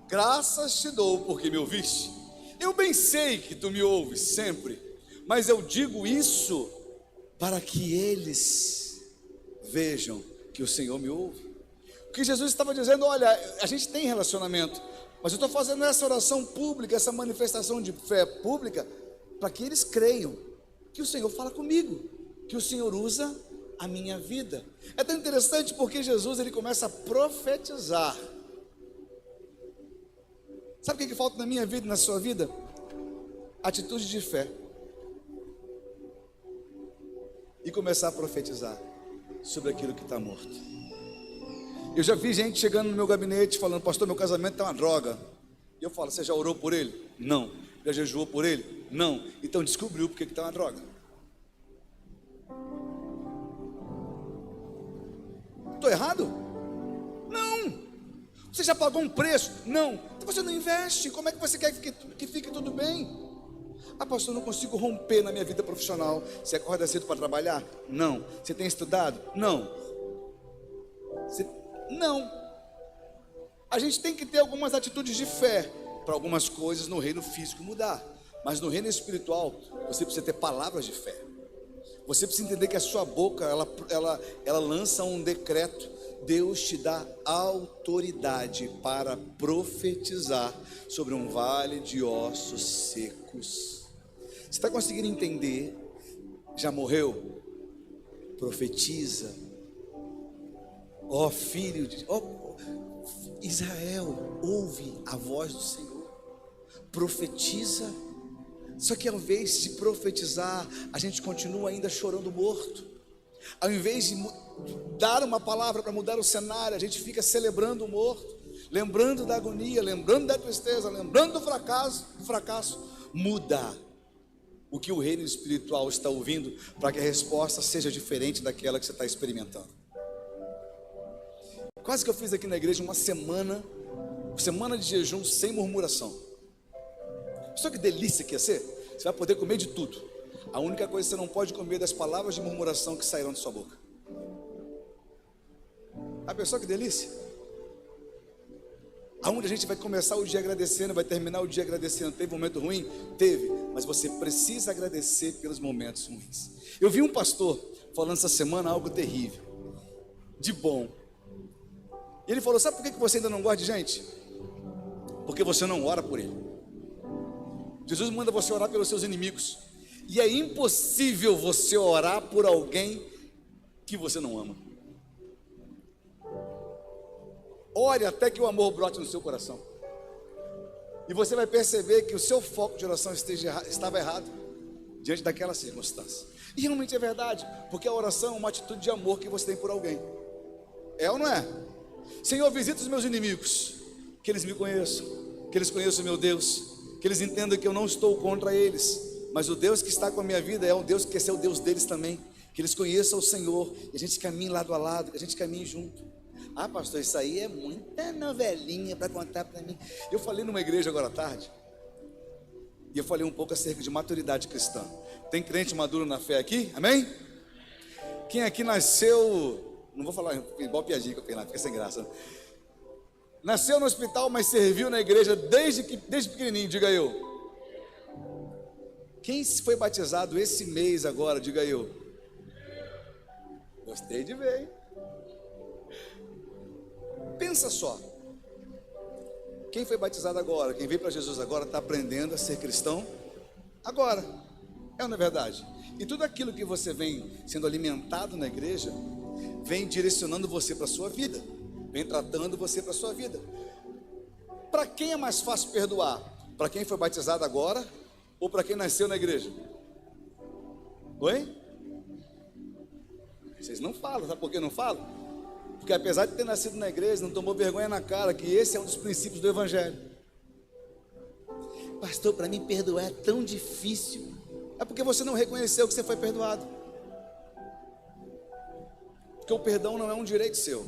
graças te dou porque me ouviste. Eu bem sei que tu me ouves sempre, mas eu digo isso para que eles vejam que o Senhor me ouve. O que Jesus estava dizendo: olha, a gente tem relacionamento, mas eu estou fazendo essa oração pública, essa manifestação de fé pública, para que eles creiam que o Senhor fala comigo, que o Senhor usa a minha vida. É tão interessante porque Jesus, ele começa a profetizar. Sabe o que falta na minha vida e na sua vida? Atitude de fé. E começar a profetizar sobre aquilo que está morto. Eu já vi gente chegando no meu gabinete falando: pastor, meu casamento está uma droga. E eu falo: você já orou por ele? Não. Já jejuou por ele? Não. Então descobriu porque está uma droga. Estou errado? Não. Você já pagou um preço? Não. Então você não investe. Como é que você quer que fique tudo bem? Ah, pastor, eu não consigo romper na minha vida profissional. Você acorda cedo para trabalhar? Não. Você tem estudado? Não. Não. A gente tem que ter algumas atitudes de fé para algumas coisas no reino físico mudar. Mas no reino espiritual, você precisa ter palavras de fé. Você precisa entender que a sua boca, ela lança um decreto. Deus te dá autoridade para profetizar sobre um vale de ossos secos. Você está conseguindo entender? Já morreu? Profetiza. Ó filho de Israel, ouve a voz do Senhor. Profetiza. Só que ao invés de profetizar, a gente continua ainda chorando morto. Ao invés de dar uma palavra para mudar o cenário, a gente fica celebrando o morto, lembrando da agonia, lembrando da tristeza, lembrando do fracasso. Muda o que o reino espiritual está ouvindo, para que a resposta seja diferente daquela que você está experimentando. Quase que eu fiz aqui na igreja uma semana de jejum sem murmuração. Sabe que delícia que ia ser? Você vai poder comer de tudo. A única coisa que você não pode comer é das palavras de murmuração que sairão de sua boca. A pessoa, que delícia. Aonde a gente vai começar o dia agradecendo, vai terminar o dia agradecendo. Teve um momento ruim? Teve. Mas você precisa agradecer pelos momentos ruins. Eu vi um pastor falando essa semana algo terrível, de bom. Ele falou: sabe por que você ainda não gosta de gente? Porque você não ora por ele. Jesus manda você orar pelos seus inimigos. E é impossível você orar por alguém que você não ama. Ore até que o amor brote no seu coração. E você vai perceber que o seu foco de oração estava errado diante daquela circunstância. E realmente é verdade, porque a oração é uma atitude de amor que você tem por alguém. É ou não é? Senhor, visita os meus inimigos, que eles me conheçam, que eles conheçam o meu Deus, que eles entendam que eu não estou contra eles, mas o Deus que está com a minha vida é um Deus que quer ser o Deus deles também. Que eles conheçam o Senhor, e a gente caminhe lado a lado, que a gente caminhe junto. Ah, pastor, isso aí é muita novelinha para contar para mim. Eu falei numa igreja agora à tarde, e eu falei um pouco acerca de maturidade cristã. Tem crente maduro na fé aqui? Amém? Quem aqui nasceu, não vou falar igual piadinha que eu tenho lá, fica sem graça. Nasceu no hospital, mas serviu na igreja desde pequenininho, diga eu. Quem foi batizado esse mês agora, diga eu. Gostei de ver, hein? Pensa só. Quem foi batizado agora, quem veio para Jesus agora, está aprendendo a ser cristão agora. É ou não é verdade? E tudo aquilo que você vem sendo alimentado na igreja, vem direcionando você para a sua vida, vem tratando você para a sua vida. Para quem é mais fácil perdoar? Para quem foi batizado agora ou para quem nasceu na igreja? Oi? Vocês não falam, sabe por que não falam? Porque apesar de ter nascido na igreja, não tomou vergonha na cara, que esse é um dos princípios do evangelho. Pastor, para mim perdoar é tão difícil. É porque você não reconheceu que você foi perdoado. Porque o perdão não é um direito seu.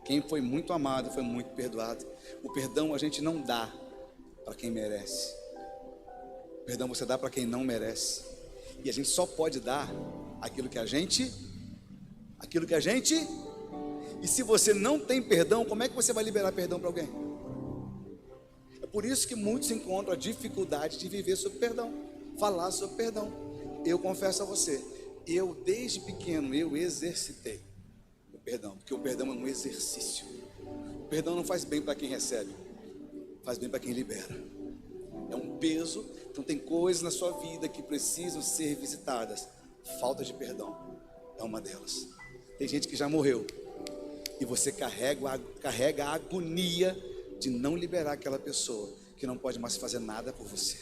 Quem foi muito amado foi muito perdoado. O perdão a gente não dá para quem merece. O perdão você dá para quem não merece. E a gente só pode dar aquilo que a gente. E se você não tem perdão, como é que você vai liberar perdão para alguém? É por isso que muitos encontram a dificuldade de viver sob perdão. falar sobre perdão. Eu confesso a você, eu desde pequeno, eu exercitei o perdão, porque o perdão é um exercício. O perdão não faz bem para quem recebe, faz bem para quem libera. É um peso, então tem coisas na sua vida que precisam ser visitadas. Falta de perdão é uma delas. Tem gente que já morreu e você carrega a agonia de não liberar aquela pessoa que não pode mais fazer nada por você.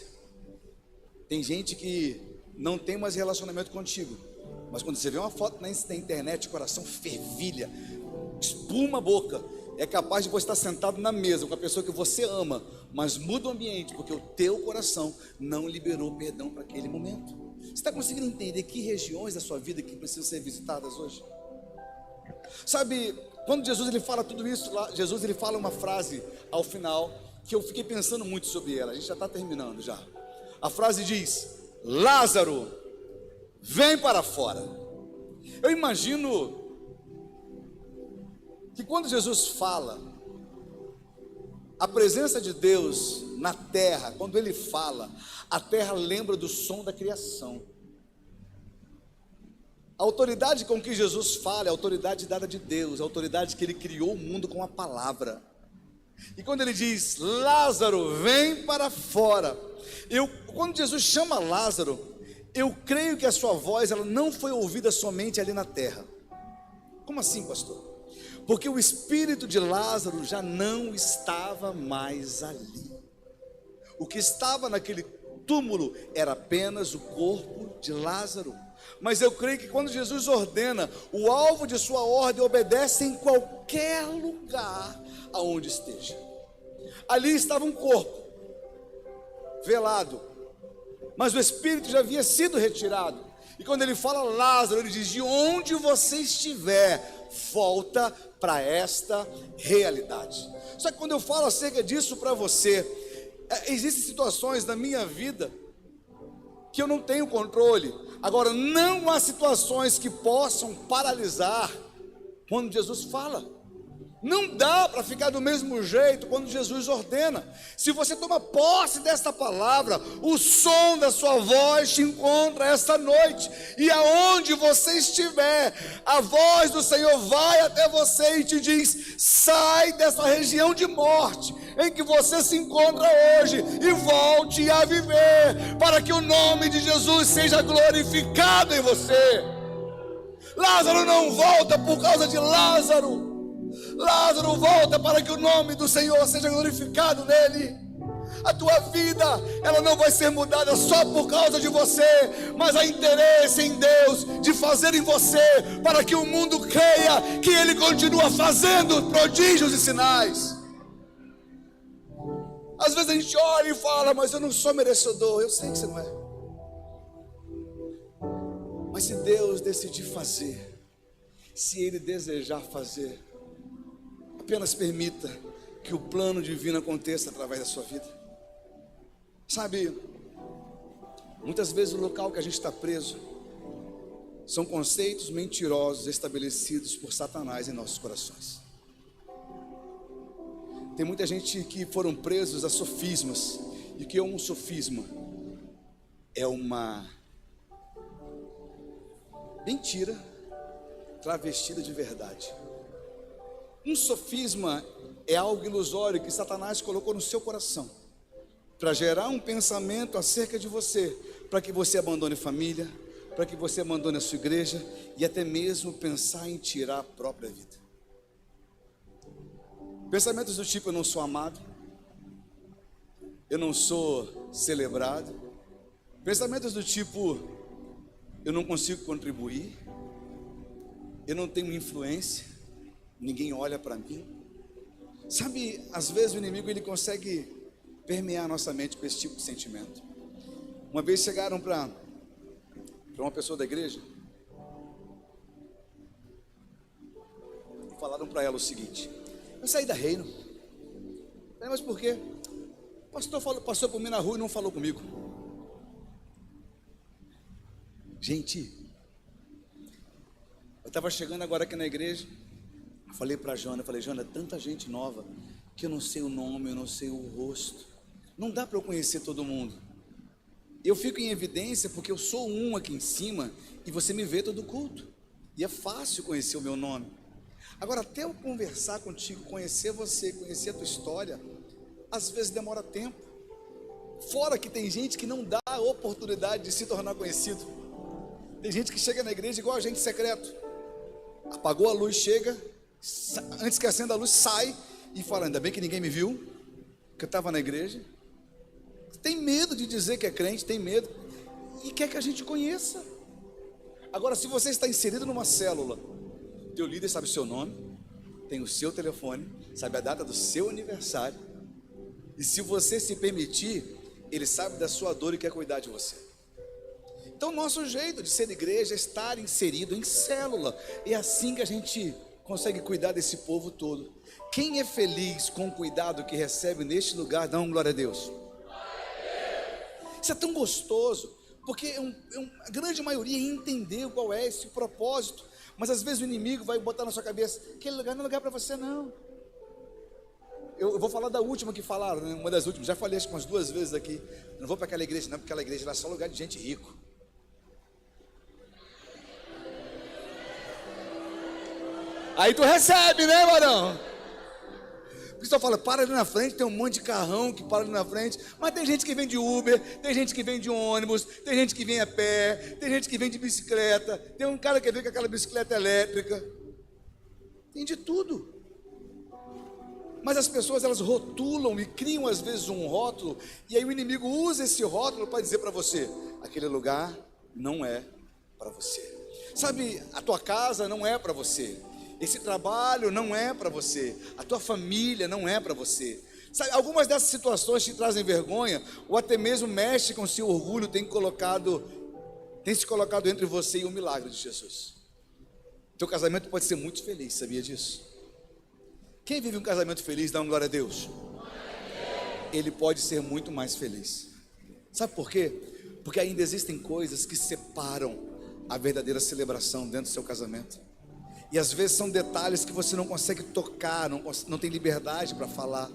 Tem gente que não tem mais relacionamento contigo, mas quando você vê uma foto na internet, o coração fervilha, espuma a boca. É capaz de você estar sentado na mesa com a pessoa que você ama, mas muda o ambiente, porque o teu coração não liberou perdão para aquele momento. Você está conseguindo entender que regiões da sua vida que precisam ser visitadas hoje? Sabe, quando Jesus ele fala tudo isso, Jesus ele fala uma frase ao final, que eu fiquei pensando muito sobre ela, a gente já está terminando já. A frase diz: Lázaro, vem para fora. Eu imagino que quando Jesus fala, a presença de Deus na terra, quando Ele fala, a terra lembra do som da criação. A autoridade com que Jesus fala é a autoridade dada de Deus, a autoridade que Ele criou o mundo com a palavra. E quando Ele diz, Lázaro, vem para fora, quando Jesus chama Lázaro, eu creio que a sua voz ela não foi ouvida somente ali na terra. Como assim, pastor? Porque o espírito de Lázaro já não estava mais ali. O que estava naquele túmulo era apenas o corpo de Lázaro. Mas eu creio que quando Jesus ordena, o alvo de sua ordem obedece em qualquer lugar aonde esteja. Ali estava um corpo velado, mas o espírito já havia sido retirado. E quando ele fala Lázaro, ele diz: de onde você estiver, volta para esta realidade. Só que quando eu falo acerca disso para você, existem situações na minha vida que eu não tenho controle. Agora, não há situações que possam paralisar quando Jesus fala. Não dá para ficar do mesmo jeito quando Jesus ordena. Se você toma posse desta palavra, o som da sua voz te encontra esta noite. E aonde você estiver, a voz do Senhor vai até você e te diz: sai dessa região de morte em que você se encontra hoje e volte a viver, para que o nome de Jesus seja glorificado em você. Lázaro não volta por causa de Lázaro. Lázaro volta para que o nome do Senhor seja glorificado nele. A tua vida, ela não vai ser mudada só por causa de você, mas há interesse em Deus de fazer em você, para que o mundo creia que Ele continua fazendo prodígios e sinais. Às vezes a gente olha e fala: mas eu não sou merecedor. Eu sei que você não é. Mas se Deus decidir fazer, se Ele desejar fazer, apenas permita que o plano divino aconteça através da sua vida. Sabe, muitas vezes o local que a gente está preso são conceitos mentirosos estabelecidos por Satanás em nossos corações. Tem muita gente que foram presos a sofismas. E o que é um sofisma? É uma mentira travestida de verdade. Um sofisma é algo ilusório que Satanás colocou no seu coração para gerar um pensamento acerca de você, para que você abandone família, para que você abandone a sua igreja e até mesmo pensar em tirar a própria vida. Pensamentos do tipo: eu não sou amado, eu não sou celebrado. Pensamentos do tipo: eu não consigo contribuir, eu não tenho influência, ninguém olha para mim. Sabe, às vezes o inimigo ele consegue permear a nossa mente com esse tipo de sentimento. Uma vez chegaram para uma pessoa da igreja e falaram para ela o seguinte: eu saí da Reino. Mas por quê? O pastor passou por mim na rua e não falou comigo. Gente, eu estava chegando agora aqui na igreja. Falei para a Jona, Jona, tanta gente nova que eu não sei o nome, eu não sei o rosto. Não dá para eu conhecer todo mundo. Eu fico em evidência porque eu sou um aqui em cima e você me vê todo culto. E é fácil conhecer o meu nome. Agora, até eu conversar contigo, conhecer você, conhecer a tua história, às vezes demora tempo. Fora que tem gente que não dá a oportunidade de se tornar conhecido. Tem gente que chega na igreja igual agente secreto. Apagou a luz, chega, antes que acenda a luz, sai e fala: ainda bem que ninguém me viu, que eu estava na igreja. Tem medo de dizer que é crente, tem medo, e quer que a gente conheça. Agora, se você está inserido numa célula, teu líder sabe o seu nome, tem o seu telefone, sabe a data do seu aniversário, e se você se permitir, ele sabe da sua dor e quer cuidar de você. Então, nosso jeito de ser igreja é estar inserido em célula. É assim que a gente consegue cuidar desse povo todo. Quem é feliz com o cuidado que recebe neste lugar, dá um glória a Deus. Isso é tão gostoso, porque a grande maioria entendeu qual é esse propósito. Mas às vezes o inimigo vai botar na sua cabeça: aquele lugar não é lugar para você, não. Eu vou falar da última que falaram, né? Uma das últimas, já falei acho que umas 2 vezes aqui. Não vou para aquela igreja não, porque aquela igreja lá é só lugar de gente rico. Aí tu recebe, né, varão? O pessoal fala: para ali na frente, tem um monte de carrão que para ali na frente. Mas tem gente que vem de Uber, tem gente que vem de ônibus, tem gente que vem a pé, tem gente que vem de bicicleta, tem um cara que vem com aquela bicicleta elétrica. Tem de tudo. Mas as pessoas, elas rotulam e criam às vezes um rótulo, e aí o inimigo usa esse rótulo para dizer para você: aquele lugar não é para você. Sabe, a tua casa não é para você. Esse trabalho não é para você. A tua família não é para você. Sabe, algumas dessas situações te trazem vergonha, ou até mesmo mexe com o seu orgulho, tem se colocado entre você e o milagre de Jesus. Teu casamento pode ser muito feliz, sabia disso? Quem vive um casamento feliz, dá uma glória a Deus. Ele pode ser muito mais feliz. Sabe por quê? Porque ainda existem coisas que separam a verdadeira celebração dentro do seu casamento. E às vezes são detalhes que você não consegue tocar, não tem liberdade para falar.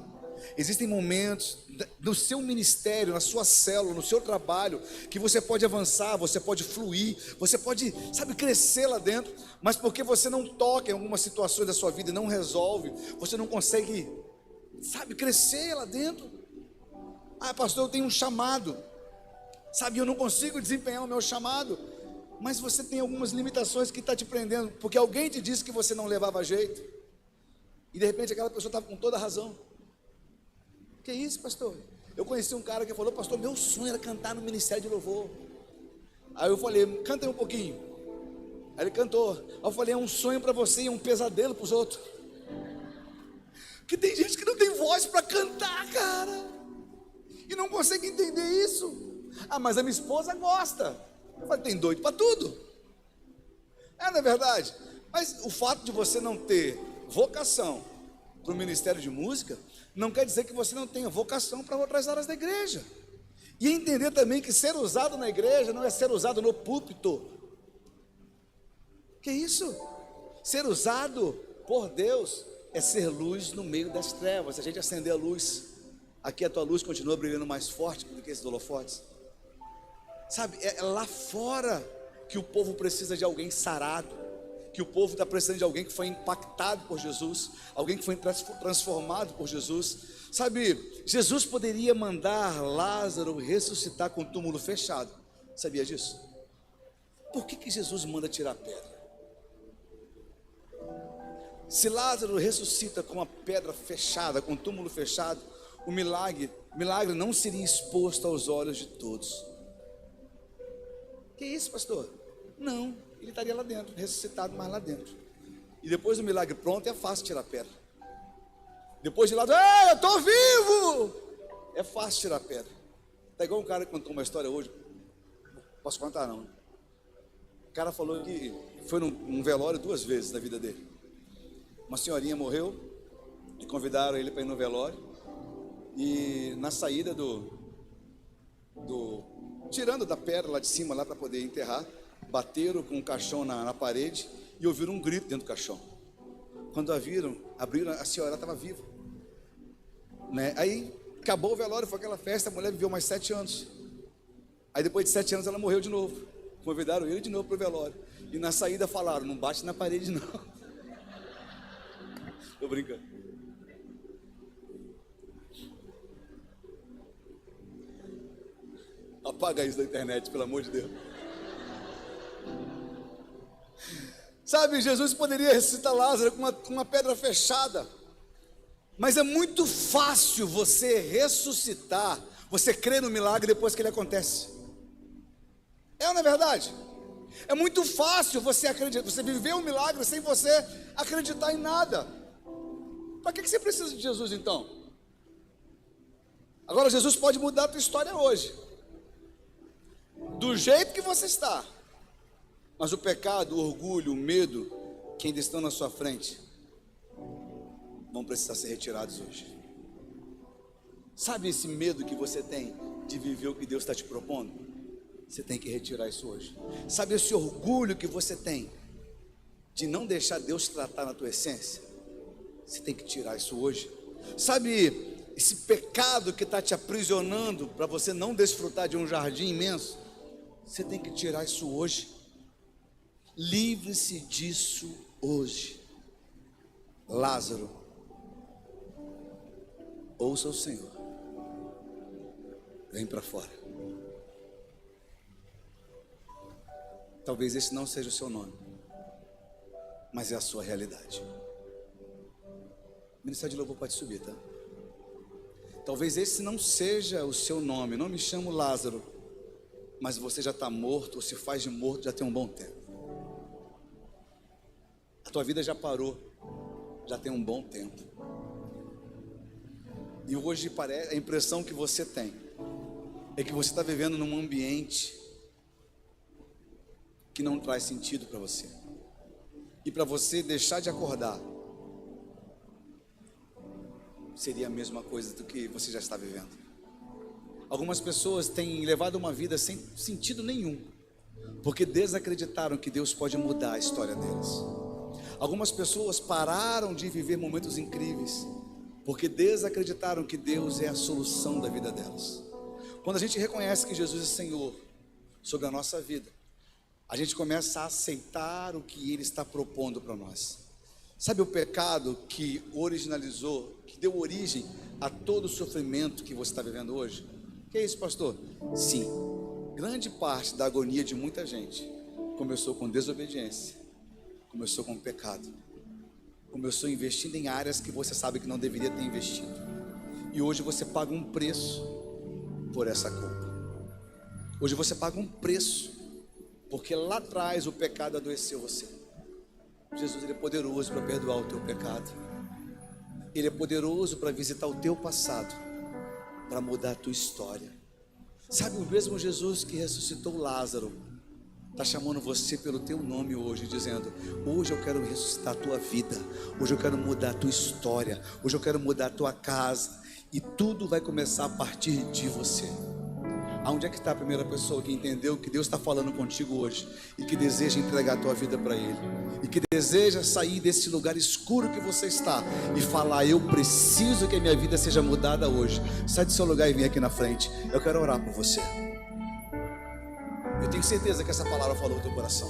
Existem momentos no seu ministério, na sua célula, no seu trabalho, que você pode avançar, você pode fluir, você pode, sabe, crescer lá dentro. Mas porque você não toca em algumas situações da sua vida e não resolve, você não consegue, sabe, crescer lá dentro. Ah, pastor, eu tenho um chamado, sabe, eu não consigo desempenhar o meu chamado. Mas você tem algumas limitações que está te prendendo, porque alguém te disse que você não levava jeito, e de repente aquela pessoa estava com toda a razão. Que isso, pastor? Eu conheci um cara que falou: pastor, meu sonho era cantar no ministério de louvor. Aí eu falei: canta aí um pouquinho. Aí ele cantou. Aí eu falei: é um sonho para você e é um pesadelo para os outros. Porque tem gente que não tem voz para cantar, cara, e não consegue entender isso. Ah, mas a minha esposa gosta. Eu falei: tem doido para tudo. Não é verdade? Mas o fato de você não ter vocação para o ministério de música não quer dizer que você não tenha vocação para outras áreas da igreja. E entender também que ser usado na igreja não é ser usado no púlpito. Que isso? Ser usado por Deus é ser luz no meio das trevas. Se a gente acender a luz, aqui a tua luz continua brilhando mais forte do que esses holofotes. Sabe, é lá fora que o povo precisa de alguém sarado, que o povo está precisando de alguém que foi impactado por Jesus, alguém que foi transformado por Jesus. Sabe, Jesus poderia mandar Lázaro ressuscitar com o túmulo fechado. Sabia disso? Por que Jesus manda tirar a pedra? Se Lázaro ressuscita com a pedra fechada, com o túmulo fechado, o milagre não seria exposto aos olhos de todos. Que isso, pastor? Não, ele estaria lá dentro, ressuscitado, mas lá dentro. E depois do milagre pronto, é fácil tirar a pedra. Depois de lá, eu estou vivo! É fácil tirar a pedra. Está igual um cara que contou uma história hoje. Posso contar não? O cara falou que foi num velório 2 vezes na vida dele. Uma senhorinha morreu e convidaram ele para ir no velório. E na saída tirando da pedra lá de cima, lá para poder enterrar, bateram com um caixão na parede e ouviram um grito dentro do caixão. Quando abriram, a senhora estava viva, né? Aí acabou o velório, foi aquela festa, a mulher viveu mais 7 anos. Aí depois de 7 anos ela morreu de novo. Convidaram ele de novo para o velório. E na saída falaram: não bate na parede não. Tô brincando. Apaga isso da internet, pelo amor de Deus. Sabe, Jesus poderia ressuscitar Lázaro com uma pedra fechada. Mas é muito fácil você ressuscitar, você crer no milagre depois que ele acontece. É ou não é verdade? É muito fácil você acreditar, você viver um milagre sem você acreditar em nada. Para que você precisa de Jesus então? Agora Jesus pode mudar a tua história hoje. Do jeito que você está. Mas o pecado, o orgulho, o medo que ainda estão na sua frente vão precisar ser retirados hoje. Sabe esse medo que você tem de viver o que Deus está te propondo? Você tem que retirar isso hoje. Sabe esse orgulho que você tem de não deixar Deus tratar na tua essência? Você tem que tirar isso hoje. Sabe esse pecado que está te aprisionando para você não desfrutar de um jardim imenso? Você tem que tirar isso hoje. Livre-se disso hoje. Lázaro, ouça o Senhor. Vem para fora. Talvez esse não seja o seu nome, mas é a sua realidade. O Ministério de Louvor pode subir, tá? Talvez esse não seja o seu nome. Não me chamo Lázaro, mas você já está morto, ou se faz de morto já tem um bom tempo. A tua vida já parou, já tem um bom tempo. E hoje a impressão que você tem é que você está vivendo num ambiente que não traz sentido para você. E para você deixar de acordar seria a mesma coisa do que você já está vivendo. Algumas pessoas têm levado uma vida sem sentido nenhum, porque desacreditaram que Deus pode mudar a história delas. Algumas pessoas pararam de viver momentos incríveis, porque desacreditaram que Deus é a solução da vida delas. Quando a gente reconhece que Jesus é Senhor sobre a nossa vida, a gente começa a aceitar o que Ele está propondo para nós. Sabe o pecado que originalizou, que deu origem a todo o sofrimento que você está vivendo hoje? Que é isso, pastor? Sim, grande parte da agonia de muita gente começou com desobediência, começou com pecado, começou investindo em áreas que você sabe que não deveria ter investido. E hoje você paga um preço por essa culpa. Hoje você paga um preço, porque lá atrás o pecado adoeceu você. Jesus, Ele é poderoso para perdoar o teu pecado. Ele é poderoso para visitar o teu passado, para mudar a tua história. Sabe, o mesmo Jesus que ressuscitou Lázaro está chamando você pelo teu nome hoje, dizendo: hoje eu quero ressuscitar a tua vida, hoje eu quero mudar a tua história, hoje eu quero mudar a tua casa, e tudo vai começar a partir de você. Aonde é que está a primeira pessoa que entendeu que Deus está falando contigo hoje e que deseja entregar a tua vida para Ele, e que deseja sair desse lugar escuro que você está e falar: eu preciso que a minha vida seja mudada hoje? Sai do seu lugar e vem aqui na frente. Eu quero orar por você. Eu tenho certeza que essa palavra falou no teu coração.